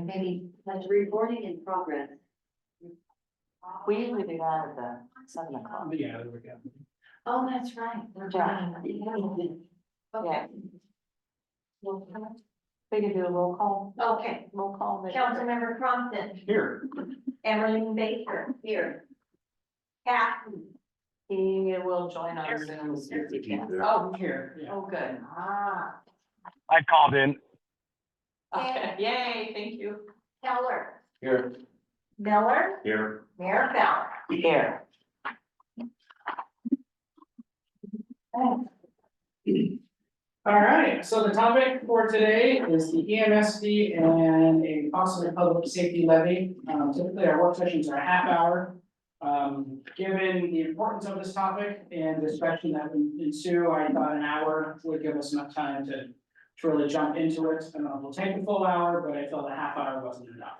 maybe like reporting in progress. We usually do that at the 7 o'clock. Yeah, there we go. Oh, that's right. Yeah. Okay. We can do a roll call, Okay, roll call. Councilmember Crompton, Here. Emerald Baker, here. Catherine. He will join on Zoom as soon as he can. Oh, Here, yeah. Oh, good. ah, I called in. Okay, yay, thank you. Keller, Here. Miller, Here. Mayor Fowler. Here. All right, so the topic for today is the EMS fee and a possible public safety levy. Typically our work sessions are a half hour. Given the importance of this topic and the discussion that would ensue, I thought an hour would give us enough time to really jump into it. And we'll take a full hour, but I felt a half hour wasn't enough.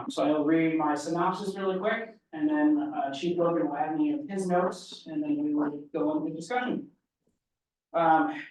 So I'll read my synopsis really quick, and then Chief Logan will add me his notes, and then we will go into the discussion.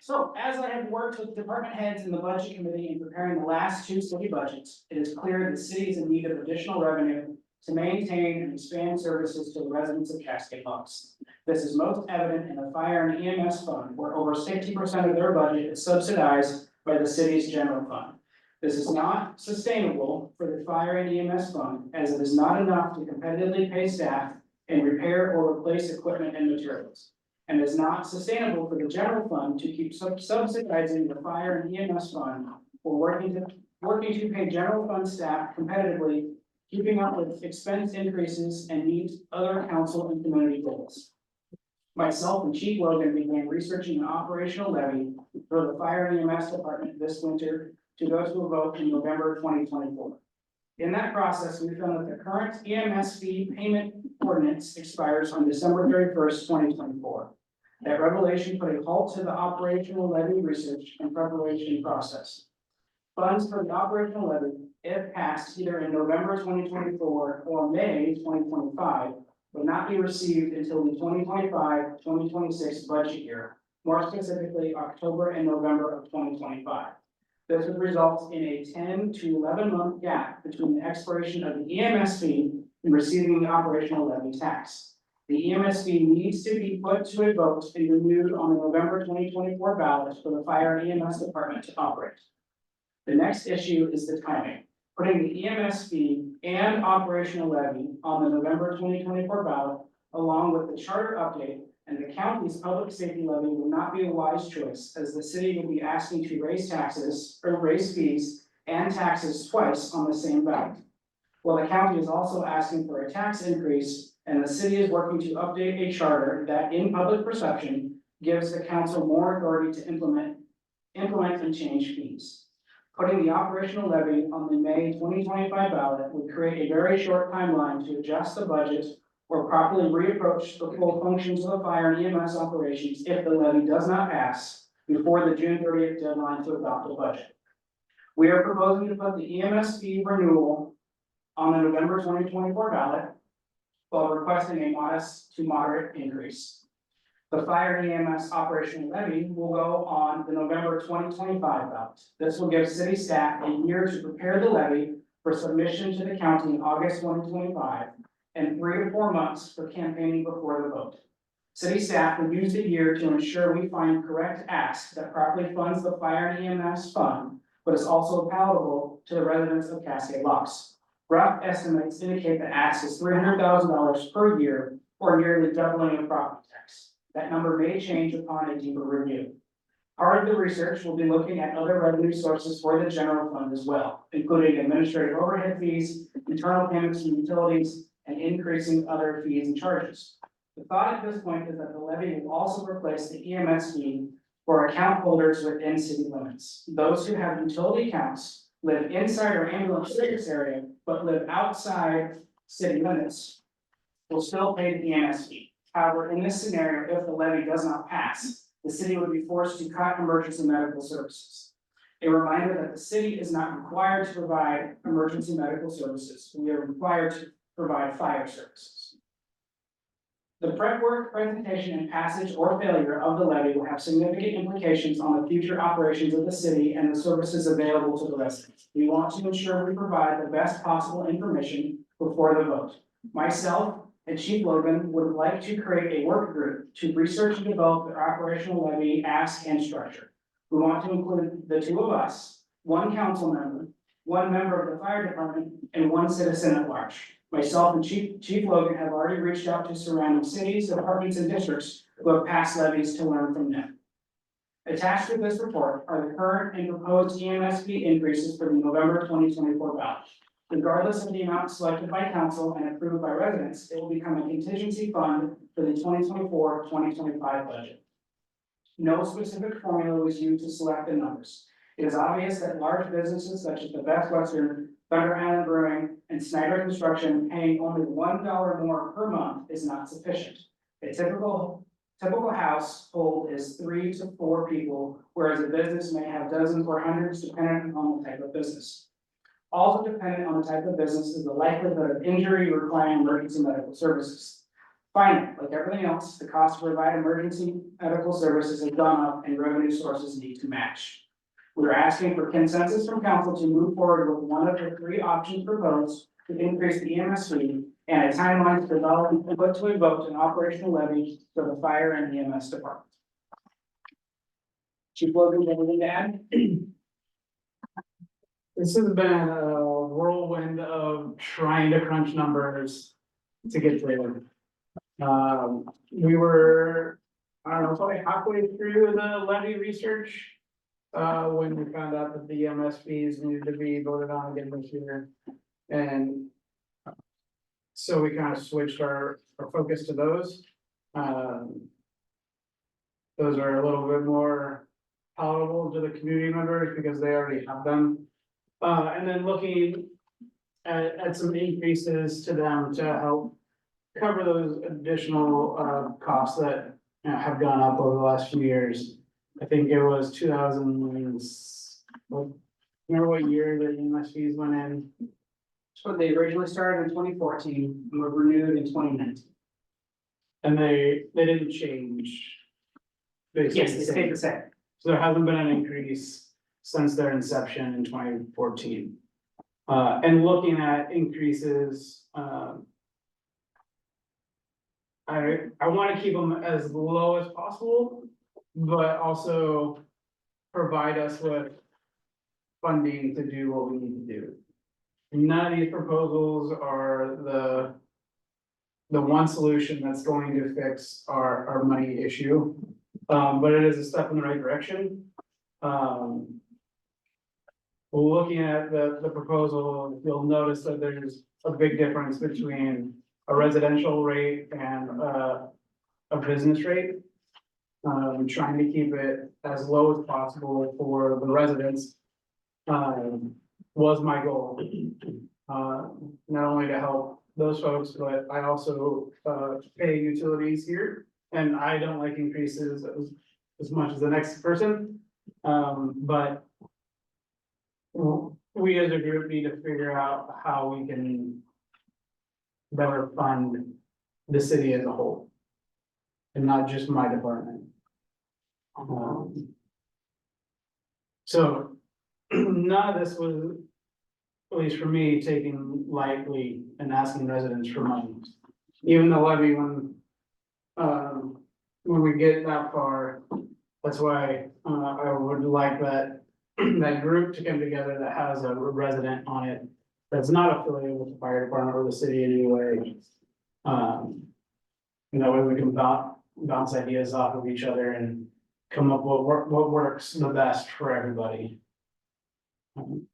So as I have worked with department heads in the budget committee in preparing the last two city budgets, it is clear the city is in need of additional revenue to maintain and expand services to the residents of Cascade Locks. This is most evident in the fire and EMS fund, where over 60% of their budget is subsidized by the city's general fund. This is not sustainable for the fire and EMS fund, as it is not enough to competitively pay staff and repair or replace equipment and materials, and is not sustainable for the general fund to keep subsidizing the fire and EMS fund for working to pay general fund staff competitively, keeping up with expense increases and meet other council and community goals. Myself and Chief Logan began researching an operational levy for the fire and EMS department this winter to go to a vote in November 2024. In that process, we found that the current EMS fee payment ordinance expires on December 31st, 2024. That revelation put a halt to the operational levy research and preparation process. Funds for the operational levy, if passed either in November 2024 or May 2025, would not be received until the 2025-2026 budget year, more specifically October and November of 2025. This would result in a 10 to 11 month gap between the expiration of the EMS fee and receiving the operational levy tax. The EMS fee needs to be put to a vote and renewed on the November 2024 ballot for the fire and EMS department to operate. The next issue is the timing. Putting the EMS fee and operational levy on the November 2024 ballot, along with the charter update and the county's public safety levy, would not be a wise choice, as the city would be asking to raise taxes or raise fees and taxes twice on the same ballot. While the county is also asking for a tax increase, and the city is working to update a charter that, in public perception, gives the council more authority to implement and change fees. Putting the operational levy on the May 2025 ballot would create a very short timeline to adjust the budget or properly reapproach the full functions of the fire and EMS operations if the levy does not pass before the June 30th deadline to adopt a budget. We are proposing to put the EMS fee renewal on the November 2024 ballot while requesting a modest to moderate increase. The fire and EMS operational levy will go on the November 2025 ballot. This will give city staff a year to prepare the levy for submission to the county in August 2025 and 3 to 4 months for campaigning before the vote. City staff will use the year to ensure we find correct ask that properly funds the fire and EMS fund, but is also palatable to the residents of Cascade Locks. Rough estimates indicate the ask is $300,000 per year, or nearly doubling of property tax. That number may change upon a deeper review. Part of the research will be looking at other revenue sources for the general fund as well, including administrative overhead fees, internal payments from utilities, and increasing other fees and charges. The thought at this point is that the levy will also replace the EMS fee for account holders within city limits. Those who have utility accounts, live inside our ambulance service area, but live outside city limits, will still pay the EMS fee. However, in this scenario, if the levy does not pass, the city would be forced to cut emergency medical services. A reminder that the city is not required to provide emergency medical services. We are required to provide fire services. The prep work, presentation, and passage or failure of the levy will have significant implications on the future operations of the city and the services available to the residents. We want to ensure we provide the best possible information before the vote. Myself and Chief Logan would like to create a work group to research and develop the operational levy ask and structure. We want to include the two of us, one council member, one member of the fire department, and one citizen at large. Myself and Chief Logan have already reached out to surrounding cities, departments, and districts who have passed levies to learn from them. Attached to this report are the current and proposed EMS fee increases for the November 2024 ballot. Regardless of the amount selected by council and approved by residents, it will become a contingency fund for the 2024-2025 budget. No specific formula was used to select the numbers. It is obvious that large businesses such as the Best Western, Thunder Island Brewing, and Snyder Construction paying only $1 more per month is not sufficient. A typical household is 3 to 4 people, whereas a business may have dozens or hundreds depending on the type of business. Also dependent on the type of business is the likelihood of injury requiring emergency medical services. Finally, like everything else, the cost to provide emergency medical services has gone up and revenue sources need to match. We are asking for consensus from council to move forward with one of the 3 options proposed to increase the EMS fee and a timeline to develop and put to a vote an operational levy for the fire and EMS department. Chief Logan, anything to add? This has been a whirlwind of trying to crunch numbers to get there. We were, I don't know, probably halfway through the levy research. When we found out that the EMS fees needed to be voted on again this year. And so we kind of switched our focus to those. Those are a little bit more palatable to the community members because they already have them. And then looking at some increases to them to help cover those additional costs that have gone up over the last few years. I think it was 2000, remember what year the EMS fees went in? So they originally started in 2014 and were renewed in 2019. And they didn't change. Yes, they stayed the same. So there hasn't been an increase since their inception in 2014. And looking at increases, I want to keep them as low as possible, but also provide us with funding to do what we need to do. None of these proposals are the one solution that's going to fix our money issue. But it is a step in the right direction. Looking at the proposal, you'll notice that there's a big difference between a residential rate and a business rate. Trying to keep it as low as possible for the residents was my goal. Not only to help those folks, but I also pay utilities here, and I don't like increases as much as the next person. But we as a group need to figure out how we can better fund the city as a whole, and not just my department. So none of this was, at least for me, taken lightly and asking residents for money. Even the levy, when we get that far, that's why I would like that group to come together that has a resident on it that's not affiliated with the fire department or the city in any way. That way we can bounce ideas off of each other and come up with what works the best for everybody. Do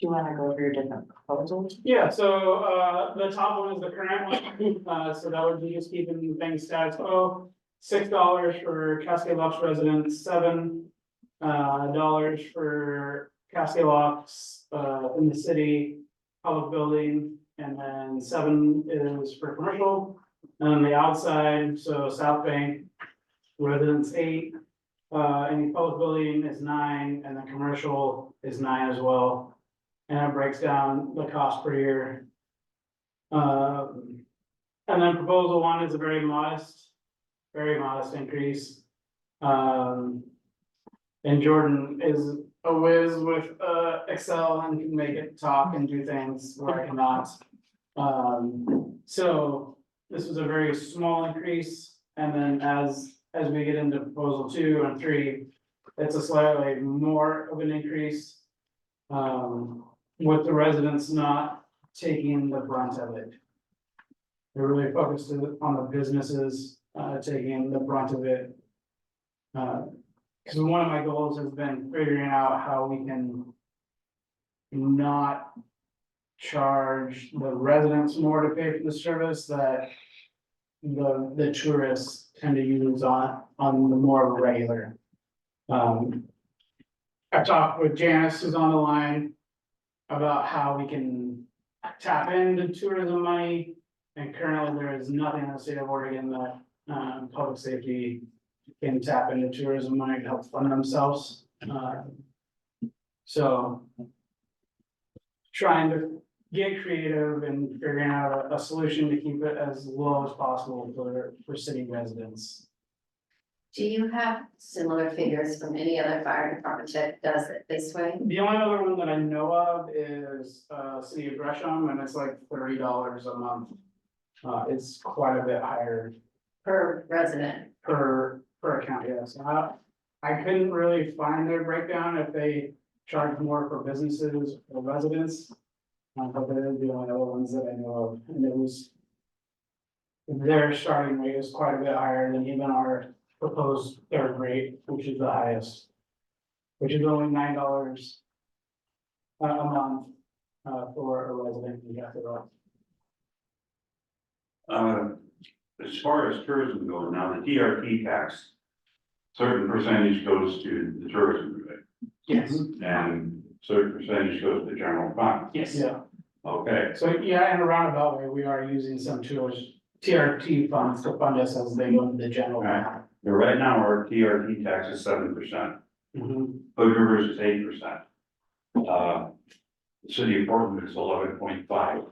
you wanna go over your different proposals? Yeah, so the top one is the current one, so that would be just keeping things status quo. $6 for Cascade Locks residents, $7 for Cascade Locks in the city, public building, and then 7 is for commercial. And then the outside, so South Bank, residents 8, any public building is 9, and then commercial is 9 as well. And it breaks down the cost per year. And then proposal one is a very modest increase. And Jordan is a whiz with Excel and can make it talk and do things where I cannot. So this was a very small increase, and then as we get into proposal 2 and 3, it's a slightly more of an increase. With the residents not taking the brunt of it. They're really focused on the businesses taking the brunt of it. Because one of my goals has been figuring out how we can not charge the residents more to pay for the service that the tourists tend to use on the more regular. I talked with Janice, who's on the line, about how we can tap into tourism money. And currently there is nothing in the state of Oregon that public safety can tap into tourism money to help fund themselves. So trying to get creative and figuring out a solution to keep it as low as possible for city residents. Do you have similar figures from any other fire department that does it this way? The only other one that I know of is City of Gresham, and it's like $30 a month. It's quite a bit higher Per resident? per account, yes. I couldn't really find their breakdown if they charge more for businesses or residents. But they're the only other ones that I know of, and it was. Their starting rate is quite a bit higher than even our proposed third rate, which is the highest. Which is only $9 a month for a resident in Jacksonville. As far as tourism goes, now the TRT tax, certain percentage goes to the tourism, right? Yes. And certain percentage goes to the general fund. Yes. Yeah, Okay, so yeah, in a roundabout way, we are using some TRT funds to fund us as they go to the general. Right. but right now our TRT tax is 7%, Mhm. Hood Rivers is 8%. The city of Portland is 11.5.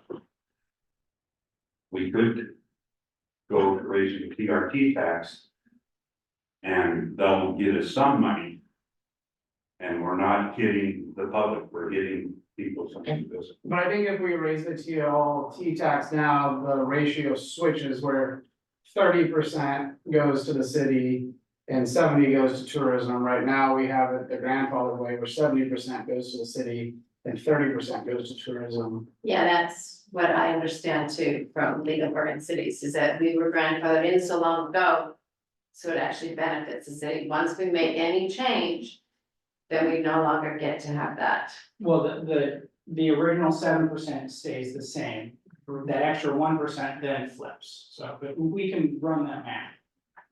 We could go to raising the TRT tax. And they'll get us some money. And we're not hitting the public, we're hitting people such as this. But I think if we raise the TLT tax now, the ratio switches where 30% goes to the city and 70 goes to tourism. Right now, we have it the grandfather way where 70% goes to the city and 30% goes to tourism. Yeah, that's what I understand too from League of Oregon Cities, is that we were grandfathered in so long ago. So it actually benefits the city. Once we make any change, then we no longer get to have that. Well, the original 7% stays the same, that extra 1% then flips, so, but we can run that math.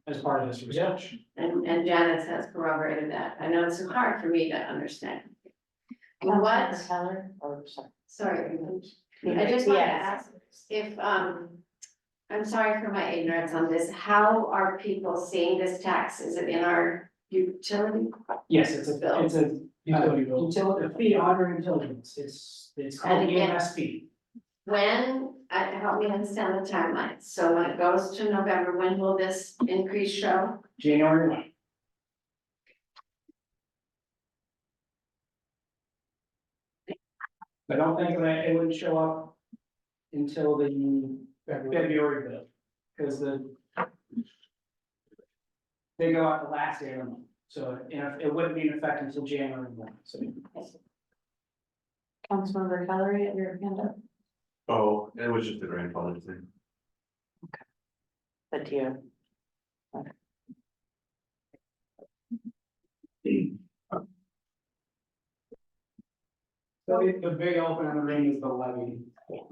As part of this research. And Janice has corroborated that. I know it's hard for me to understand. What, Councilmember Keller, or sorry. sorry, I just wanted to Yes. ask if, I'm sorry for my ignorance on this, how are people seeing this tax? Is it in our utility? Yes, it's a Utility bill. utility fee on our utilities, it's called And again- EMS fee. When, help me understand the timeline, so when it goes to November, when will this increase show? January 1. I don't think that it would show up until the February bill, because they go out the last day of the month, so it wouldn't be in effect until January 1, so. Councilmember Keller, you have your hand up, Oh, it was just the grandfather thing. but you. So the big elephant in the room is the levy.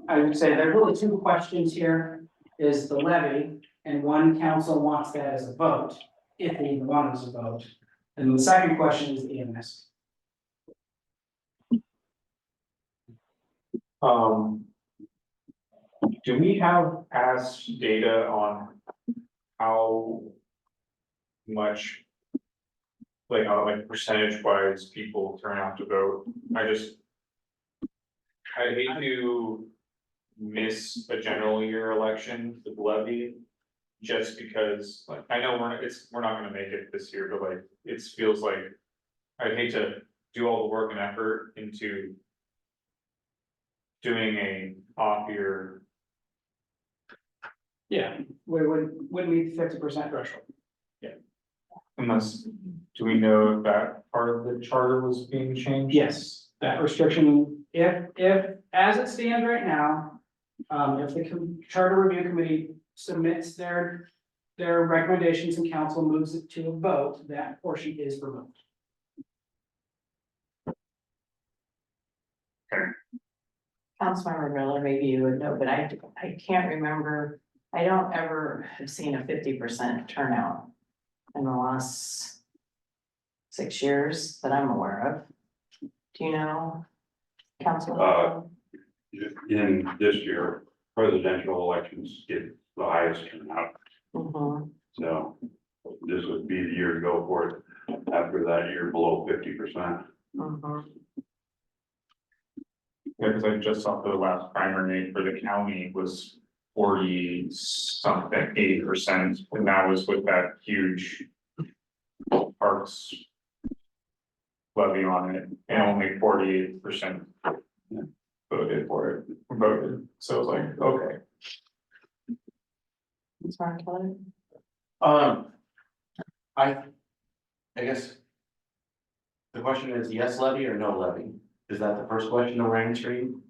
I would say there are really two questions here, is the levy, and one council wants that as a vote, if they even want it as a vote. And the second question is the EMS. Do we have past data on how much, like, percentage wise people turn out to vote? I just, I hate to miss a general year election with levy. Just because, like, I know we're not gonna make it this year, but like, it feels like. I'd hate to do all the work and effort into. Doing a off year, Yeah, we would meet the 50% threshold. unless, do we know if that part of the charter was being changed? Yes, that restriction, if, as it stands right now, if the charter review committee submits their recommendations and council moves it to a vote, that portion is removed. Councilmember Miller, maybe you would know, but I can't remember, I don't ever have seen a 50% turnout in the last 6 years that I'm aware of. Do you know, Councilman? In this year, presidential elections get the highest turnout, Mhm. so this would be the year to go for it. After that, you're below 50%. Mhm. Yeah, because I just saw the last primary for the county was 40 something, 8%, and that was with that huge. Parks. Levy on it, and only 48% voted, so it's like, okay. Councilmember Kelly? I guess. The question is yes levy or no levy? Is that the first question that we're answering?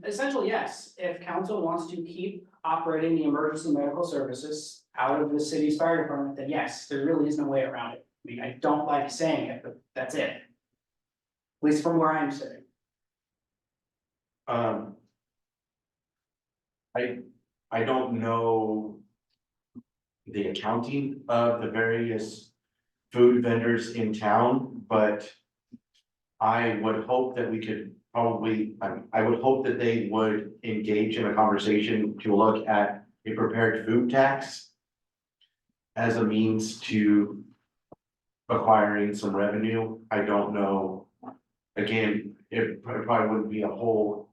Essentially, yes, if council wants to keep operating the emergency medical services out of the city's fire department, then yes, there really is no way around it. I mean, I don't like saying it, but that's it. At least from where I'm sitting. I don't know. The accounting of the various food vendors in town, but. I would hope that we could probably, I would hope that they would engage in a conversation to look at a prepared food tax. As a means to acquiring some revenue. I don't know. Again, it probably wouldn't be a whole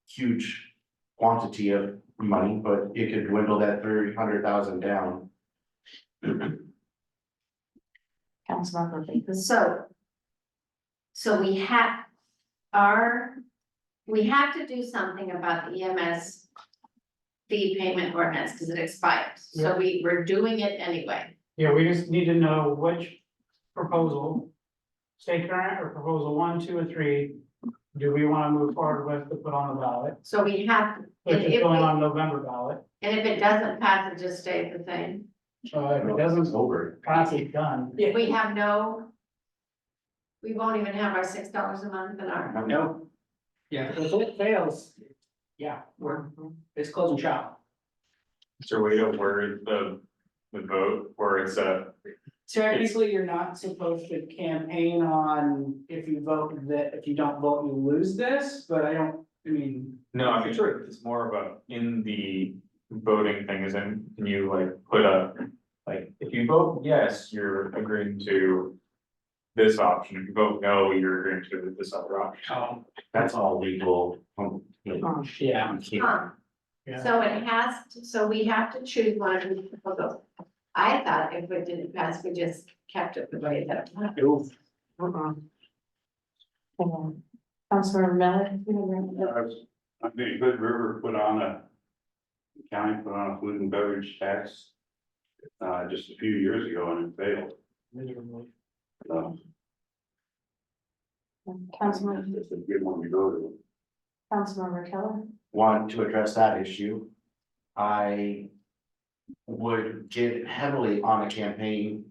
huge quantity of money, but it could dwindle that 300,000 down. Councilmember Baker? So we have to do something about the EMS fee payment ordinance because it expires. So we're doing it anyway. Yeah, we just need to know which proposal, stay current or proposal 1, 2, or 3, do we want to move forward with to put on the ballot, So we have, which and is if going on November ballot. it doesn't pass, it just stays the same. If it doesn't Over. pass, it's done. We have we won't even have our $6 a month in our. No. Yeah, if it fails, yeah, it's closing shop. Is there a way to word the vote where it's Technically, you're not supposed to campaign on if you vote that, if you don't vote, you lose this, but I mean. no, I mean, it's more of a, in the voting thing, is in, can you like put like, if you vote yes, you're agreeing to this option, if you vote no, you're agreeing to this other option. Oh, That's all legal. yeah. Huh. Yeah. So we have to choose one of the proposals. I thought if it didn't pass, we just kept it the way that. Councilmember Miller? I think Hood River county put on a food and beverage tax. Just a few years ago and it failed. So Councilmember, it's a good one to go to. Councilmember Keller? Want to address that issue. I would get heavily on a campaign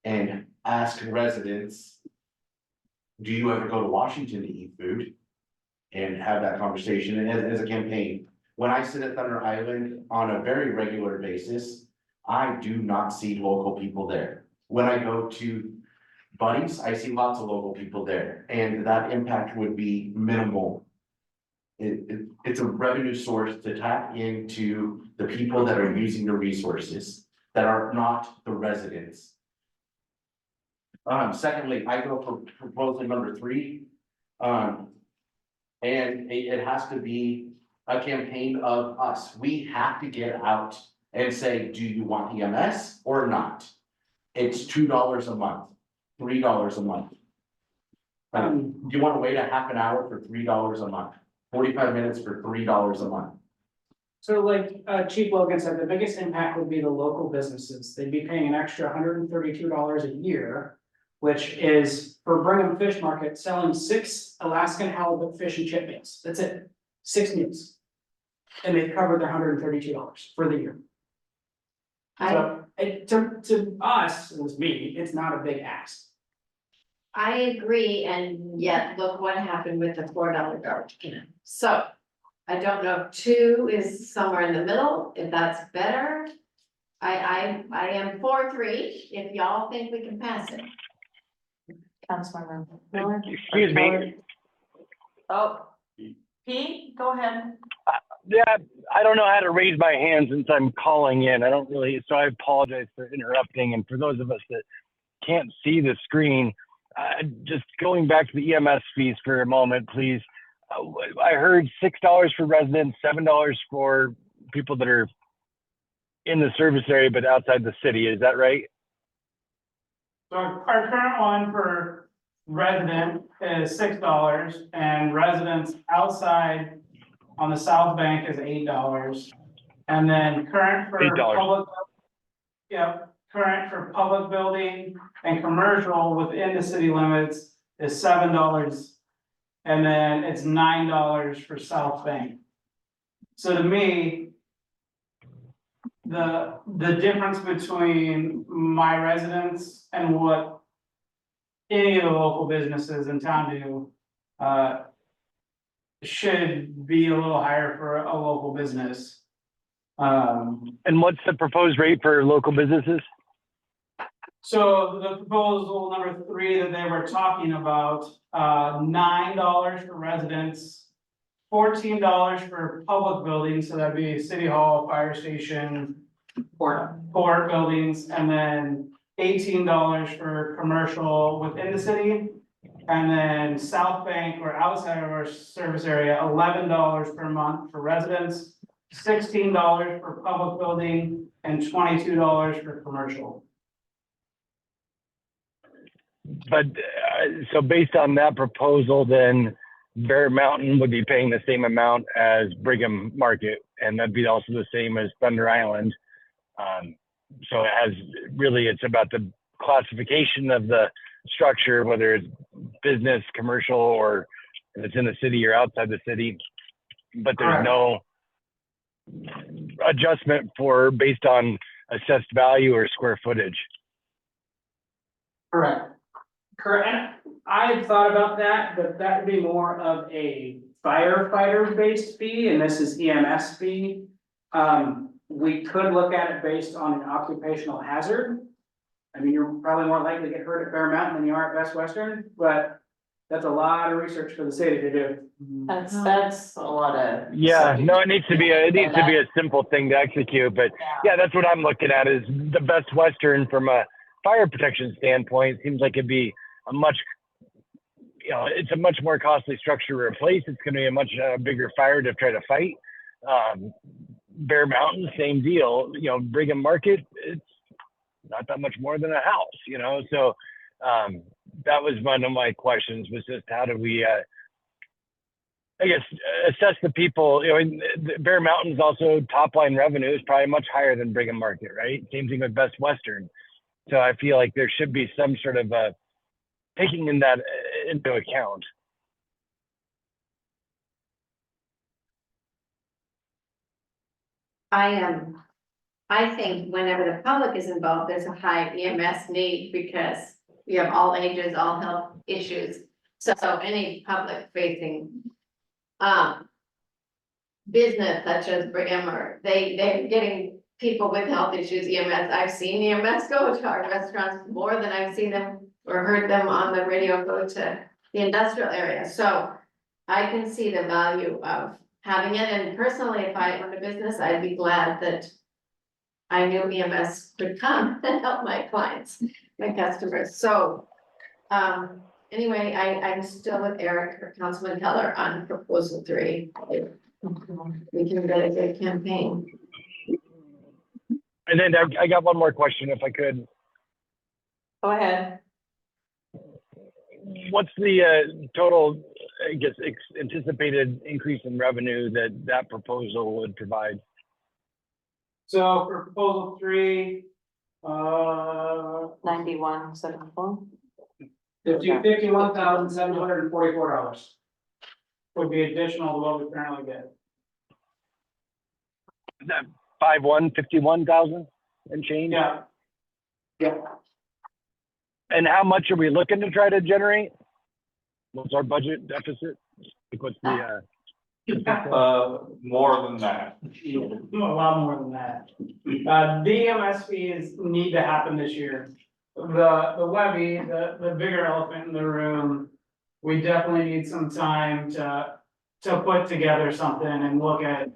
and ask residents. Do you ever go to Washington to eat food? And have that conversation, and as a campaign, when I sit at Thunder Island on a very regular basis. I do not see local people there. When I go to Buddies, I see lots of local people there, and that impact would be minimal. It's a revenue source to tap into the people that are using the resources, that are not the residents. Secondly, I go for proposal number 3, And it has to be a campaign of us. We have to get out and say, do you want EMS or not? It's $2 a month, $3 a month. Do you wanna wait a half an hour for $3 a month? 45 minutes for $3 a month? So like, Chief Logan said, the biggest impact would be the local businesses. They'd be paying an extra $132 a year, which is for Brigham Fish Market, selling 6 Alaskan halibut fish and chip meals. That's it, 6 meals. And they've covered their $132 for the year. So, to us, it was me, it's not a big ask. I agree, and yet look what happened with the $4 garbage can. So I don't know if 2 is somewhere in the middle, if that's better. I am for 3, if y'all think we can pass it. Councilmember Miller? Excuse me. Oh, Pete, go ahead. Yeah, I don't know how to raise my hand since I'm calling in. I don't really, so I apologize for interrupting. And for those of us that can't see the screen, just going back to the EMS fees for a moment, please. I heard $6 for residents, $7 for people that are in the service area but outside the city. Is that right? So our current one for resident is $6 and residents outside on the south bank is $8. And then current for $8. public. Yep, current for public building and commercial within the city limits is $7. And then it's $9 for South Bank. So to me, the difference between my residents and what any of the local businesses in town do, should be a little higher for a local business. And what's the proposed rate for local businesses? So the proposal number 3 that they were talking about, $9 for residents, $14 for public buildings, so that'd be city hall, fire station, port buildings, and then $18 for commercial within the city. And then South Bank or outside of our service area, $11 per month for residents, $16 for public building, and $22 for commercial. But so based on that proposal, then Bear Mountain would be paying the same amount as Brigham Market, and that'd be also the same as Thunder Island. So it has really, it's about the classification of the structure, whether it's business, commercial, or if it's in the city or outside the city. But there's no adjustment for based on assessed value or square footage. Correct. Correct. I had thought about that, but that would be more of a firefighter-based fee, and this is EMS fee. We could look at it based on an occupational hazard. I mean, you're probably more likely to get hurt at Bear Mountain than you are at Best Western, but that's a lot of research for the city to do. That's a lot of. Yeah, no, it needs to be a simple thing to execute, but yeah, that's what I'm looking at is the Best Western from a fire protection standpoint. Seems like it'd be a much, it's a much more costly structure to replace. It's going to be a much bigger fire to try to fight. Bear Mountain, same deal. Brigham Market, it's not that much more than a house. So that was one of my questions, was just how do we, I guess, assess the people. Bear Mountain's also top line revenue is probably much higher than Brigham Market, right? Same thing with Best Western. So I feel like there should be some sort of taking that into account. I think whenever the public is involved, there's a high EMS need because we have all ages, all health issues. So any public facing business such as Brigham, or they're getting people with health issues, EMS. I've seen EMS go to our restaurants more than I've seen them or heard them on the radio go to the industrial area. So I can see the value of having it. And personally, if I owned a business, I'd be glad that I knew EMS could come and help my clients, my customers. So anyway, I'm still with Eric or Councilman Heller on proposal 3. We can get a good campaign. And then I got one more question if I could. Go ahead. What's the total, I guess, anticipated increase in revenue that proposal would provide? So for proposal 3, 91.74. $51,744 would be additional to what we currently get. Is that 51,000 and change? Yeah. Yeah. And how much are we looking to try to generate? What's our budget deficit? Like what's the, More than that. A lot more than that. DMS fees need to happen this year. The levy, the bigger elephant in the room, we definitely need some time to put together something and look at.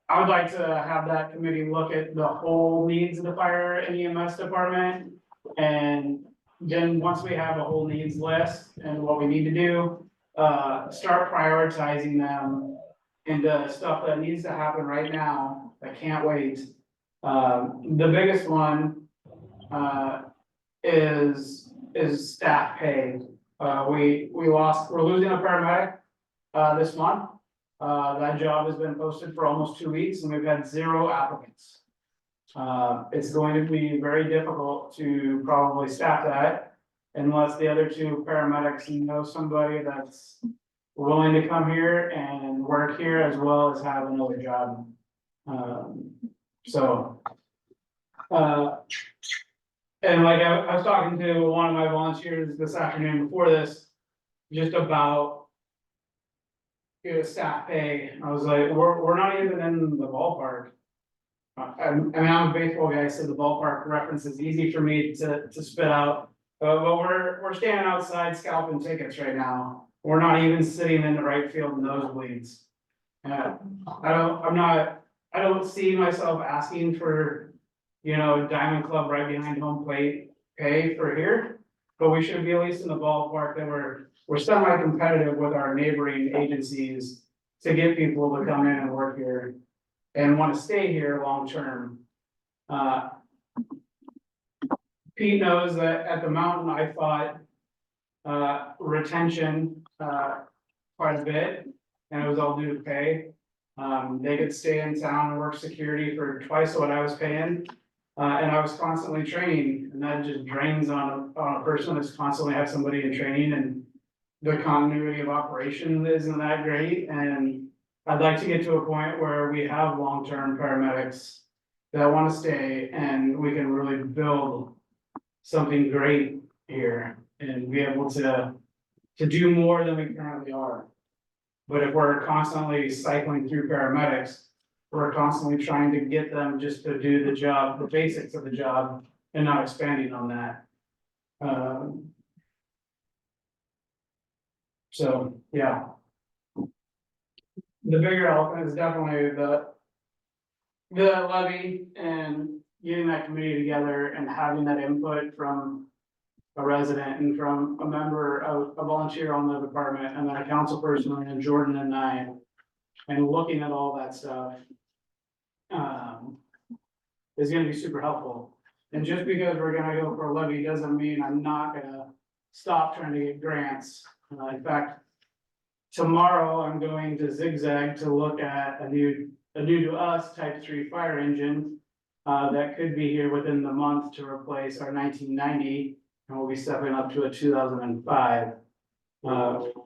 I would like to have that committee look at the whole needs of the fire and EMS department. And then once we have a whole needs list and what we need to do, start prioritizing them into stuff that needs to happen right now, that can't wait. The biggest one, is staff pay. We're losing a paramedic, this month. That job has been posted for almost 2 weeks and we've had 0 applicants. It's going to be very difficult to probably staff that unless the other 2 paramedics know somebody that's willing to come here and work here as well as have another job. And like I was talking to one of my volunteers this afternoon before this, just about staff pay. I was like, we're not even in the ballpark. I mean, I'm a baseball guy, so the ballpark reference is easy for me to spit out. But we're standing outside scalping tickets right now. We're not even sitting in the right field nosebleeds. I don't see myself asking for, Diamond Club right behind home plate pay for here. But we should be at least in the ballpark that we're semi-competitive with our neighboring agencies to get people to come in and work here and want to stay here long-term. Pete knows that at the mountain, I fought retention quite a bit, and it was all due to pay. They could stay in town and work security for twice what I was paying. And I was constantly training, and that just drains on a person that's constantly have somebody in training, and the continuity of operation isn't that great. And I'd like to get to a point where we have long-term paramedics that want to stay, and we can really build something great here and be able to do more than we currently are. But if we're constantly cycling through paramedics, we're constantly trying to get them just to do the job, the basics of the job, and not expanding on that. So, yeah. The bigger elephant is definitely the levy and getting that committee together and having that input from a resident and from a member of a volunteer on the department and then a council person and Jordan and I, and looking at all that stuff. Is gonna be super helpful. And just because we're gonna go for a levy doesn't mean I'm not gonna stop trying to get grants. In fact, tomorrow I'm going to Zigzag to look at a new to us type 3 fire engine. That could be here within the month to replace our 1990, and we'll be stepping up to a 2005.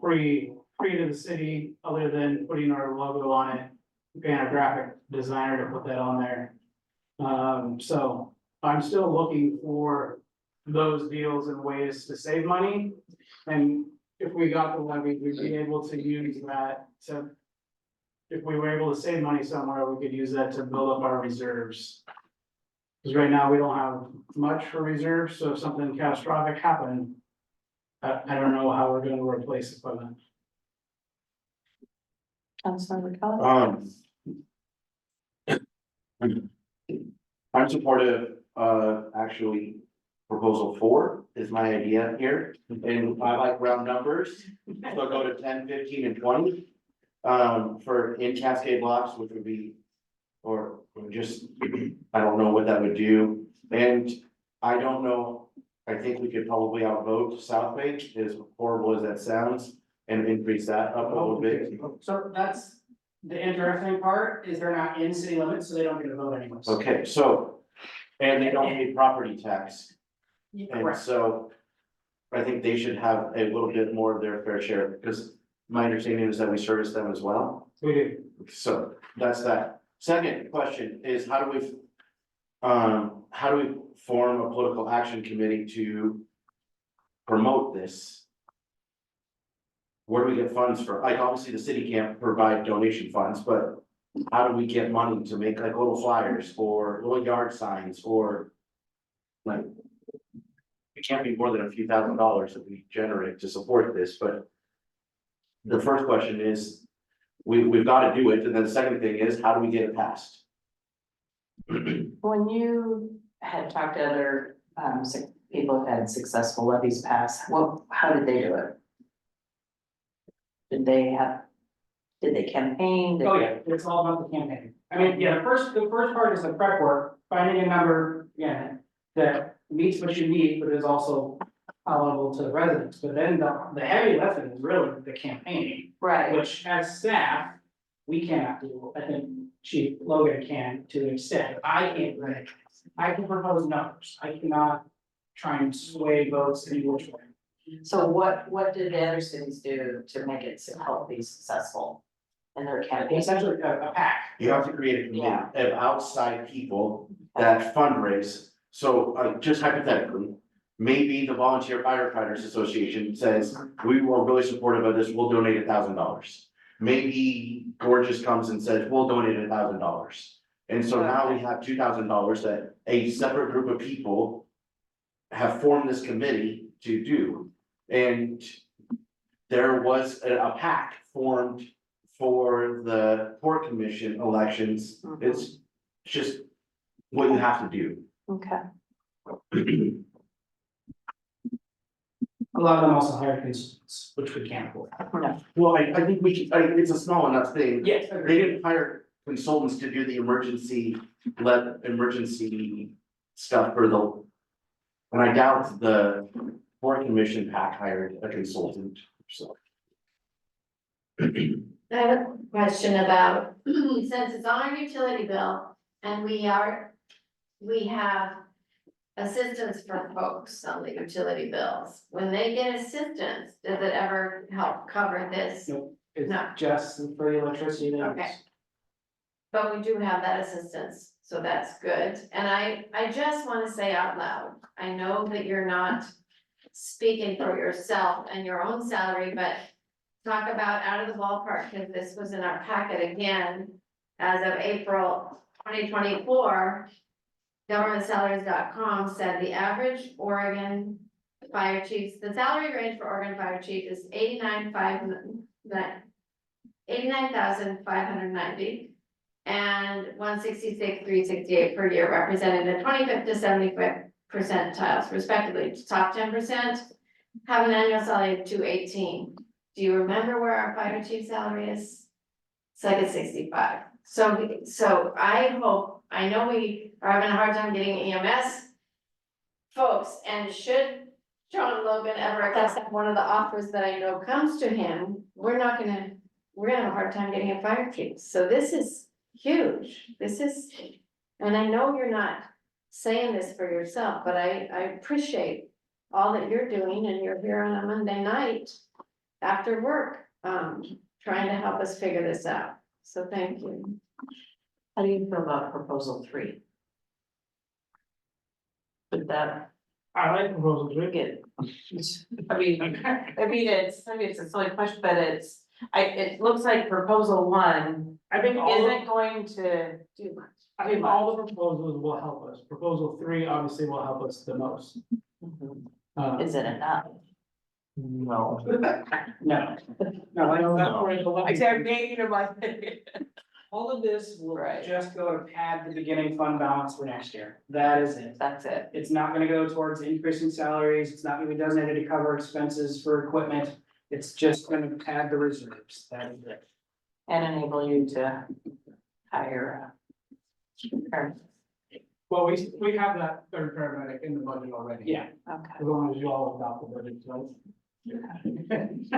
Free to the city, other than putting our logo on it, paying a graphic designer to put that on there. So I'm still looking for those deals and ways to save money. And if we got the levy, we'd be able to use that to, if we were able to save money somewhere, we could use that to build up our reserves. Because right now we don't have much for reserves, so if something catastrophic happened, I don't know how we're gonna replace equipment. Councilmember Keller? I'm supportive of actually proposal 4 is my idea here, and I like round numbers, so go to 10, 15, and 20. For in Cascade Locks, which would be, or just, I don't know what that would do, and I don't know. I think we could probably outvote South Bay, as horrible as that sounds, and increase that up a little bit. So that's the interesting part, is they're not in city limits, so they don't get a vote anyways. Okay, so, and they don't pay property tax, and Correct. so. I think they should have a little bit more of their fair share, because my understanding is that we service them as well. We do. So that's that. Second question is, how do we form a political action committee to promote this? Where do we get funds for? Like, obviously, the city can't provide donation funds, but how do we get money to make like little flyers or little yard signs or like, it can't be more than a few $1,000s that we generate to support this, but the first question is, we've got to do it, and then the second thing is, how do we get it passed? When you had talked to other, people who had successful levies passed, how did they do it? Did they campaign? Oh, yeah, it's all about the campaign. I mean, yeah, the first part is the prep work, finding a number, that meets what you need, but is also palatable to the residents. But then the heavy lifting is really the campaigning, Right, which as staff, we cannot do. I think Chief Logan can to an extent. I can't, really. I can propose numbers. I cannot try and sway votes any which way. so what did the other cities do to make it help be successful in their campaign? Essentially, a pack. You have to create a committee Yeah. of outside people that fundraise. So, just hypothetically, maybe the Volunteer Firefighters Association says, we were really supportive of this, we'll donate $1,000. Maybe Gorgeous comes and says, we'll donate $1,000. And so now we have $2,000 that a separate group of people have formed this committee to do. And there was a PAC formed for the Port Commission elections. It's just what you have to do. Okay, A lot of them also hire consultants, which we can't afford. Well, I think we should, it's a small enough thing. Yes, They didn't hire consultants to do the emergency stuff for the. And I doubt the Port Commission PAC hired a consultant, so. I have a question about, since it's on our utility bill and we have assistance for folks on the utility bills. When they get assistance, does it ever help cover this? Nope, it's No. just for the electricity. that Okay. is- But we do have that assistance, so that's good. And I just wanna say out loud, I know that you're not speaking for yourself and your own salary, but talk about out of the ballpark, because this was in our packet again, as of April 2024. Governmentsalaries.com said the average Oregon fire chiefs, the salary range for Oregon fire chief is 89,590. And 166,368 per year, representing the 25th to 75th percentiles respectively. Top 10% have an annual salary of 218. Do you remember where our fire chief salary is? It's like at 65. So I hope, I know we are having a hard time getting EMS folks, and should John Logan ever accept one of the offers that I know comes to him, we're gonna have a hard time getting a fire chief. So this is huge. And I know you're not saying this for yourself, but I appreciate all that you're doing, and you're here on a Monday night after work, trying to help us figure this out. So thank you. how do you feel about proposal 3? Would that I like proposal three. get? I mean, it's a silly question, but it looks like proposal 1 I think isn't going to do much. I think all the proposals will help us. Proposal 3 obviously will help us the most. Is it enough? No. No, I know that. I'm dating in my. all of this will Right. just go to pad the beginning fund balance for next year. That is it. That's it. It's not gonna go towards increasing salaries, it's not gonna be designated to cover expenses for equipment, it's just gonna pad the reserves, that is it. And enable you to hire. Or- Well, we have that third paramedic in the budget already. Yeah, Okay. As long as you all adopt the budget, so. It's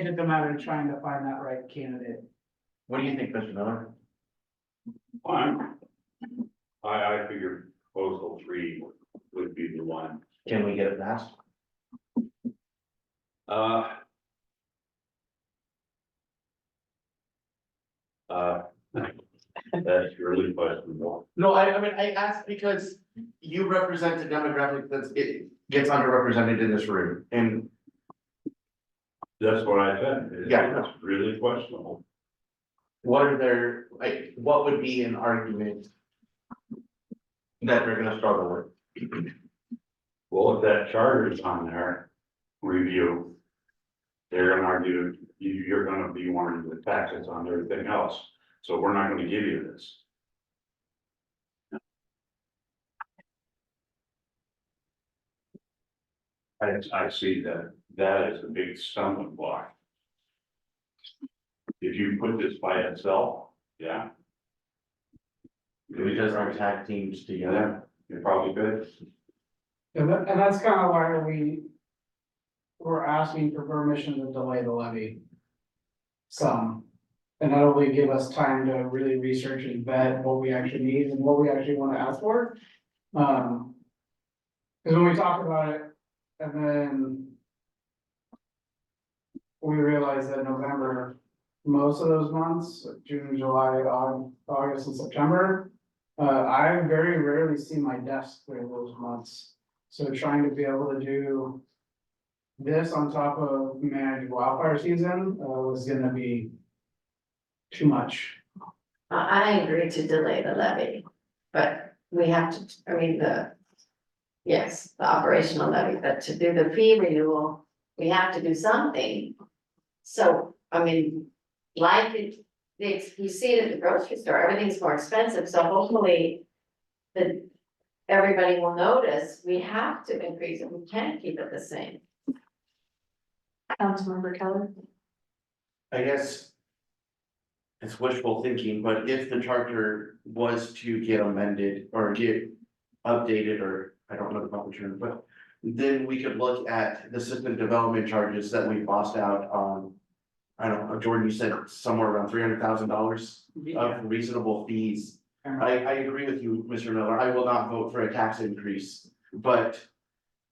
just a matter of trying to find that right candidate. What do you think, Mr. Miller? Fine. I figured proposal 3 would be the one. Can we get it passed? Uh. That's really questionable. No, I mean, I asked because you represent a demographic it gets underrepresented in this room, and That's what I said. Yeah. It's really questionable. what are their, like, what would be an argument that they're gonna struggle with? Well, if that charter is on there, review. They're gonna argue, you're gonna be wanting the taxes on everything else, so we're not gonna give you this. I see that is a big stumbling block. If you put this by itself, yeah. We just our tag teams together. You probably could. And that's kind of why we're asking for permission to delay the levy. Some, and that'll really give us time to really research and vet what we actually need and what we actually want to ask for. Cause when we talk about it, and then we realize that November, most of those months, June, July, August, and September, I very rarely see my desk during those months. So trying to be able to do this on top of managed wildfire season, was gonna be too much. I agree to delay the levy, but we have to, I mean, yes, the operational levy, but to do the fee renewal, we have to do something. So, I mean, like you see it at the grocery store, everything's more expensive, so hopefully everybody will notice, we have to increase it, we can't keep it the same. Councilmember Keller? I guess it's wishful thinking, but if the charter was to get amended or get updated, or I don't know the proper term, but then we could look at the system development charges that we lost out on. I don't know, Jordan, you said somewhere around $300,000 of reasonable fees. I agree with you, Mr. Miller. I will not vote for a tax increase, but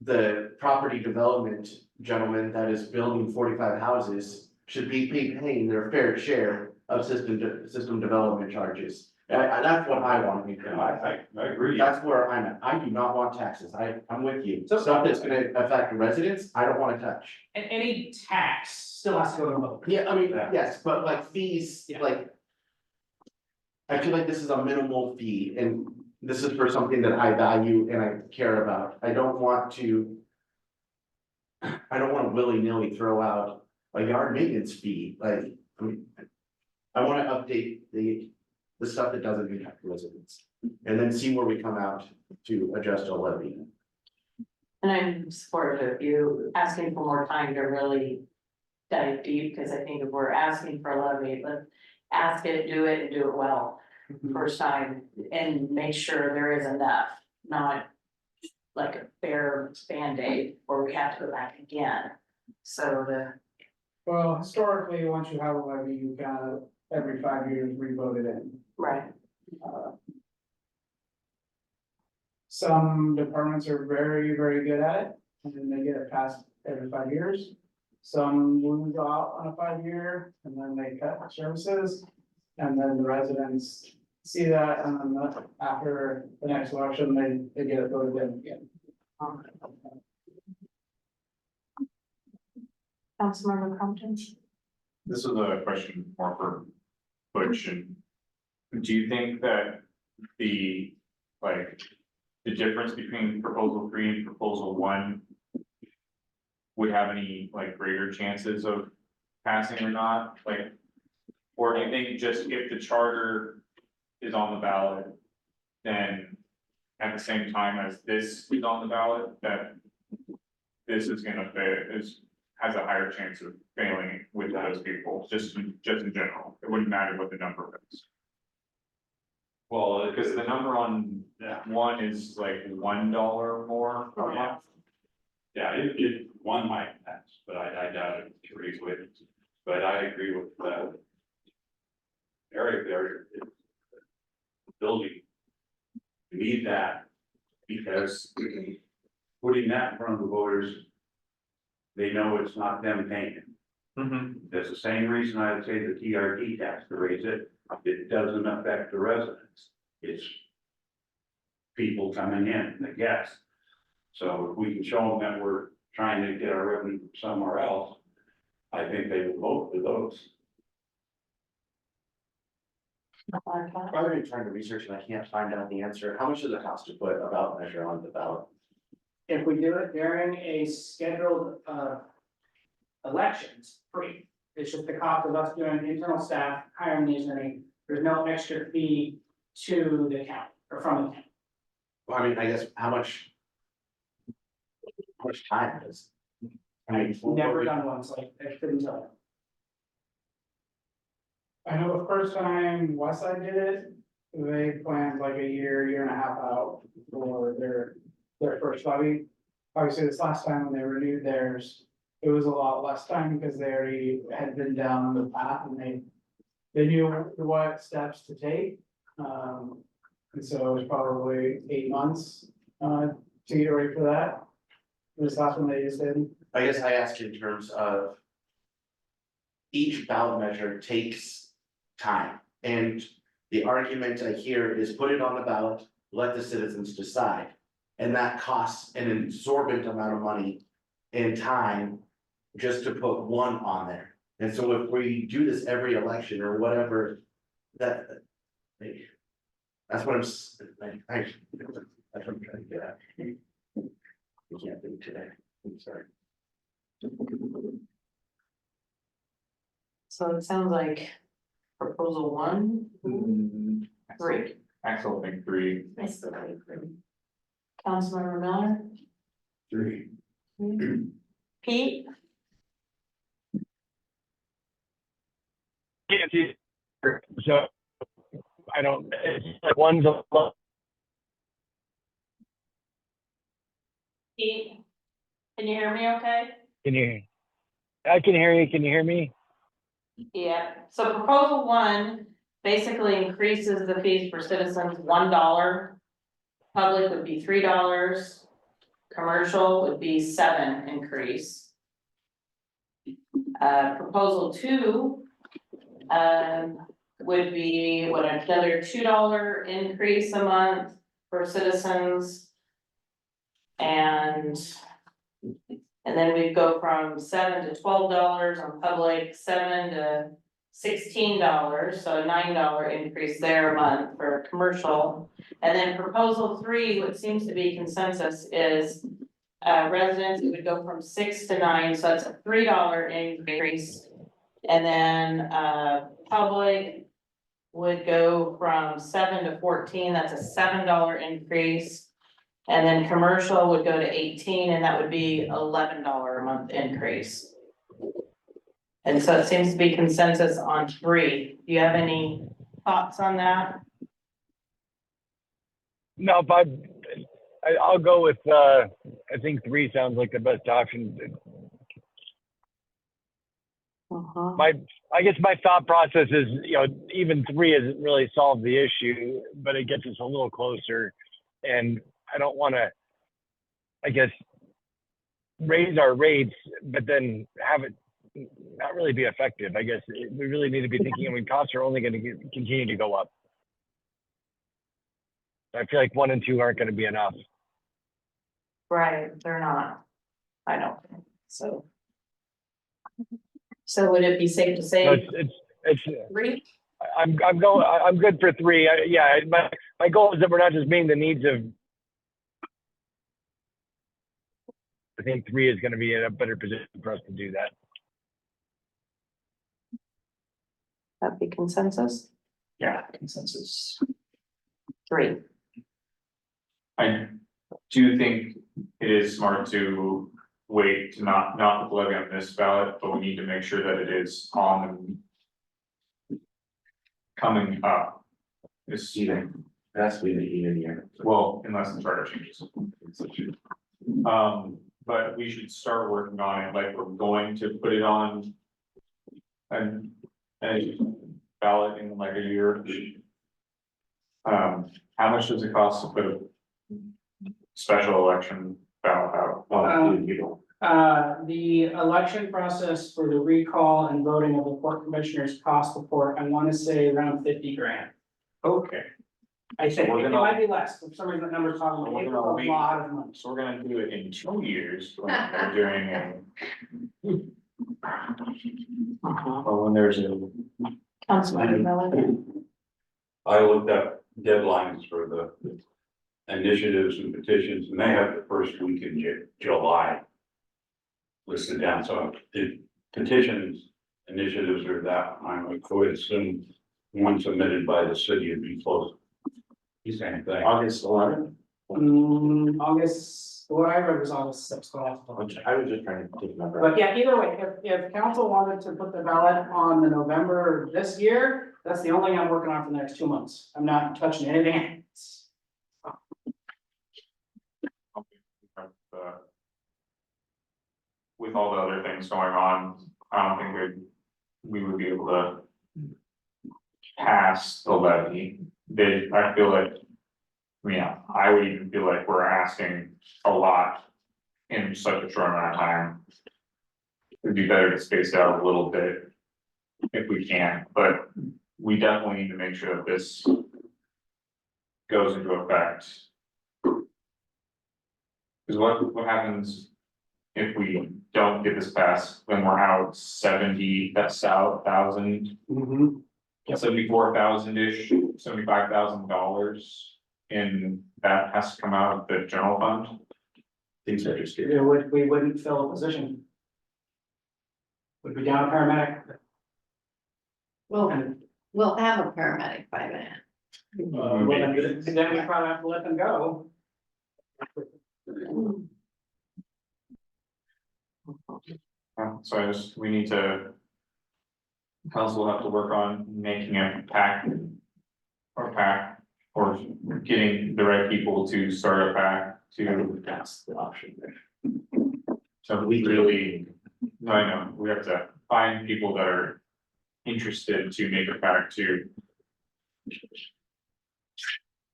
the property development gentleman that is building 45 houses should be paying their fair share of system development charges. That's what I want to be. I agree. That's where I'm at. I do not want taxes. I'm with you. Stuff that's gonna affect residents, I don't wanna touch. and any tax still has to go to vote. Yeah, I mean, yes, but like fees, Yeah. like. I feel like this is a minimal fee and this is for something that I value and I care about. I don't want to. I don't wanna willy-nilly throw out a yard maintenance fee, like, I mean. I wanna update the stuff that doesn't impact residents. And then see where we come out to adjust a levy. And I'm supportive of you asking for more time to really dive deep, because I think if we're asking for a levy, let's ask it, do it, and do it well. First time, and make sure there is enough, not like a bare Band-Aid where we have to go back again. So Well, historically, once you have a levy, you kind of, every 5 years, re-vote it in. right, Uh, Some departments are very, very good at it, and then they get it passed every 5 years. Some lose out on a 5 year, and then they cut services. And then the residents see that, and then after the next election, they get it voted in again. Councilmember Compton? This is a question more for Butch, and do you think that the, like, the difference between proposal 3 and proposal 1 would have any, like, greater chances of passing or not, like, Or do you think just if the charter is on the ballot, then at the same time as this is on the ballot, that this is gonna fail, has a higher chance of failing with those people, just in general, it wouldn't matter what the number is. Well, because the number on one is like $1 more per month. Yeah, one might pass, but I doubt it three's with it. But I agree with, Eric there. Building. We need that, because putting that in front of the voters, they know it's not them paying it. That's the same reason I'd say the TRT tax to raise it, it doesn't affect the residents. It's people coming in, the guests. So if we can show them that we're trying to get our revenue from somewhere else, I think they will vote for those. I've been trying to research and I can't find out the answer. How much does it cost to put a ballot measure on the ballot? If we do it during a scheduled, elections, free. It's just the cost of us doing internal staff, hiring the attorney, there's no extra fee to the county or from the county. Well, I mean, I guess how much time is? I mean, Never done one, so I couldn't tell I know the first time Westside did it, they planned like a year and a half out for their first levy. Obviously, this last time when they renewed theirs, it was a lot less time because they already had been down the path and they knew what steps to take. And so it was probably 8 months, to get ready for that. This last one they just did. I guess I asked in terms of each ballot measure takes time, and the argument I hear is put it on the ballot, let the citizens decide. And that costs an exorbitant amount of money and time just to put one on there. And so if we do this every election or whatever, that's what that's what I'm trying to get at. We can't do it today, I'm sorry. So it sounds like proposal 1, 3. Axel, I think 3. Councilmember Miller, 3. Pete, Can't see. So I don't, it's like one's a lot. Pete, can you hear me okay? Can you? I can hear you. Can you hear me? Yeah, so proposal 1 basically increases the fees for citizens $1. Public would be $3, commercial would be $7 increase. Proposal 2 would be another $2 increase a month for citizens. And then we'd go from $7 to $12 on public, $7 to $16, so a $9 increase there a month for commercial. And then proposal 3, what seems to be consensus is residents, it would go from 6 to 9, so that's a $3 increase. And then public would go from 7 to 14, that's a $7 increase. And then commercial would go to 18, and that would be $11 a month increase. And so it seems to be consensus on 3. Do you have any thoughts on that? No, but I'll go with, I think 3 sounds like the best option. I guess my thought process is, even 3 isn't really solved the issue, but it gets us a little closer. And I don't want to, I guess, raise our rates, but then have it not really be effective. I guess we really need to be thinking, costs are only going to continue to go up. I feel like 1 and 2 aren't going to be enough. Right, they're not. I don't think so. So would it be safe to say So it's 3? I'm good for 3. My goal is that we're not just meeting the needs of. I think 3 is going to be in a better position for us to do that. That'd be consensus, Yeah, consensus. 3. I do think it is smart to wait to not put the levy on this ballot, but we need to make sure that it is on coming up. This, That's been an even year. well, unless the charter changes. But we should start working on it, like we're going to put it on a ballot in like a year. How much does it cost to put a special election ballot out? Uh, You know, The election process for the recall and voting of the port commissioners cost the port, I wanna say around 50 grand. Okay, I think, we're it gonna- might be less, for some reason that number's talking, We're it's a gonna wait. lot of money. so we're gonna do it in 2 years when they're doing a, or when there's a. Councilmember Miller. I looked up deadlines for the initiatives and petitions, and they have the first week in July listed down, so the petitions, initiatives are that, I would assume one submitted by the city would be close. Same thing. August 11th, August, what I read was August 6th, but I'll have to double check. I was just trying to take a number. But yeah, either way, if council wanted to put the ballot on the November this year, that's the only thing I'm working on for the next 2 months. I'm not touching anything else. With all the other things going on, I don't think we would be able to pass the levy. I feel like, yeah, I would even feel like we're asking a lot in such a short amount of time. It'd be better to space it out a little bit if we can, but we definitely need to make sure that this goes into effect. Because what happens if we don't get this passed, when we're out 70,000, Mm-hmm. 74,000-ish, $75,000, and that has to come out of the general fund? Things are just getting. We wouldn't fill a position. Would be down a paramedic. Well, we'll have a paramedic by then. Well, then we probably have to let them go. So we need to. Council will have to work on making a pack. Or getting the right people to start a pack to, That's the option there. so we really. No, I know, we have to find people that are interested to make a pack to.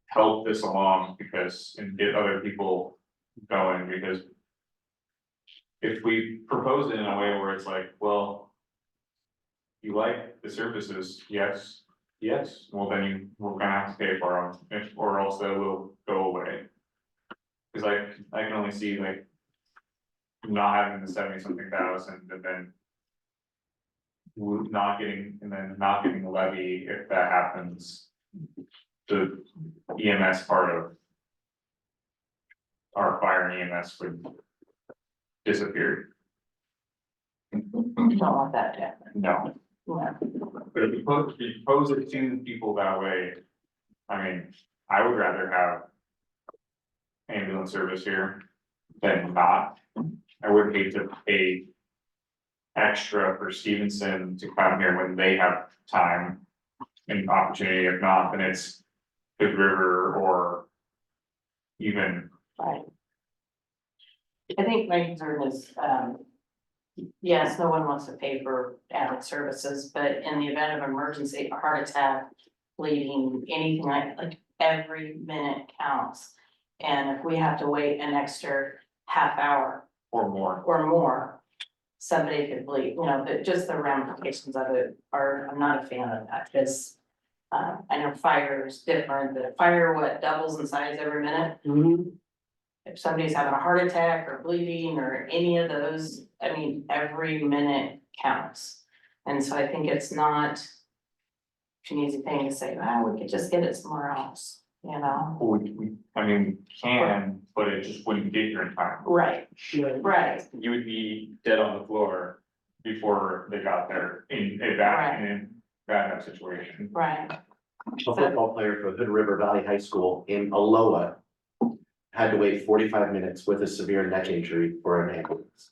Help this along and get other people going, because. If we propose it in a way where it's like, well. You like the services, yes, well then we're gonna have to pay for them, or else they will go away. Cause I can only see like. Not having the 70-something thousand and then. Not getting the levy, if that happens. The EMS part of. Our fire and EMS would. Disappear, Don't want that to happen. no, Yeah. but if you pose it to people that way. I mean, I would rather have. Ambulance service here than not. I would hate to pay. Extra for Stevenson to come here when they have time and opportunity, if not, then it's Hood River or. Even, Right. I think my concern is, yes, no one wants to pay for added services, but in the event of emergency, a heart attack, bleeding, anything like every minute counts. And if we have to wait an extra half hour or more, or more, somebody could bleed, just the ramifications of it I'm not a fan of that, because I know fire is different, but fire, doubles in size every minute? If somebody's having a heart attack or bleeding or any of those, I mean, every minute counts. And so I think it's not an easy thing to say, we could just get it somewhere else, we can, but it just wouldn't get here in time. Right, right, You would be dead on the floor before they got there in a back, Right. and bad situation. Right, A football player for Hood River Valley High School in Aloha had to wait 45 minutes with a severe neck injury for an ambulance.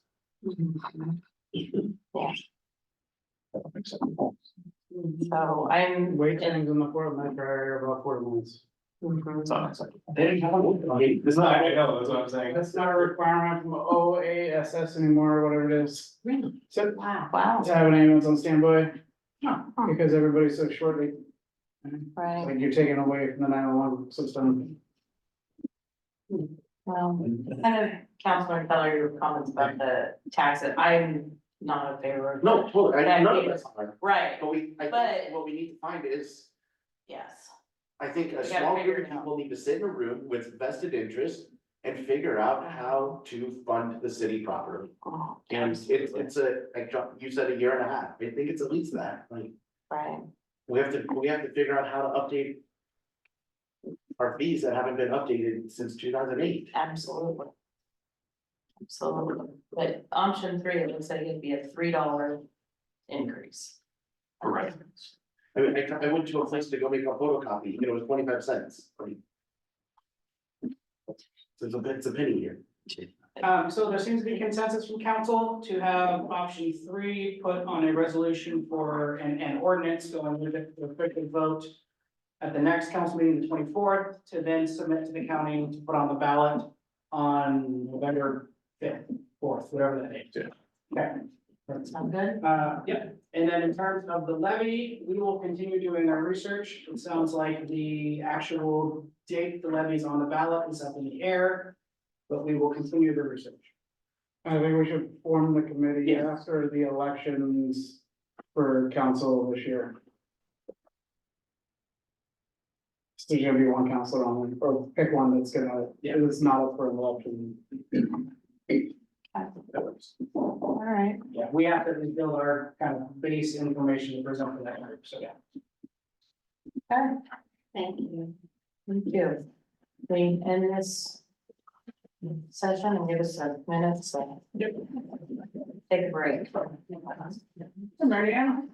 so I'm. Wait times in the Fort Metro area are about 40 minutes. They didn't have one. It's not, I know, that's what I'm saying. That's not a requirement from OASS anymore, or whatever it is. Really? So, Wow. to have an ambulance on standby, because everybody's so short, it's Right, like you're taking away from the 911 system. well, kind of Councilor Keller, your comments about the taxes, I'm not in favor of. No, totally, That none of is- us are, Right, but I But- think what we need to find is, yes, I think a We gotta small figure group it of out. people need to sit in a room with vested interest and figure out how to fund the city properly. oh, And it's a, like you said, a year and a half, I think it's at least that, like, right, we have to figure out how to update our fees that haven't been updated since 2008. absolutely. Absolutely, but option 3, it looks like it'd be a $3 increase. Correct. I mean, I went to a place to go make a photocopy, and it was 25 cents. Like, so it's a penny here. So there seems to be consensus from council to have option 3 put on a resolution for an ordinance going with it, for a quick vote at the next council meeting, the 24th, to then submit to the county to put on the ballot on November 5th, 4th, whatever that date is. Okay. Sound good? Yeah, and then in terms of the levy, we will continue doing our research. It sounds like the actual date the levy is on the ballot is up in the air, but we will continue the research. I think we should form the committee Yeah. after the elections for council this year. So there's gonna be one counselor on it, or pick one that's gonna, Yeah. it's not up for an election. All right, Yeah, we have to build our kind of base information to present for that group, so yeah. okay, Thank you. thank you. We end this session and give us a minute, so. Take a break. Mary Ann?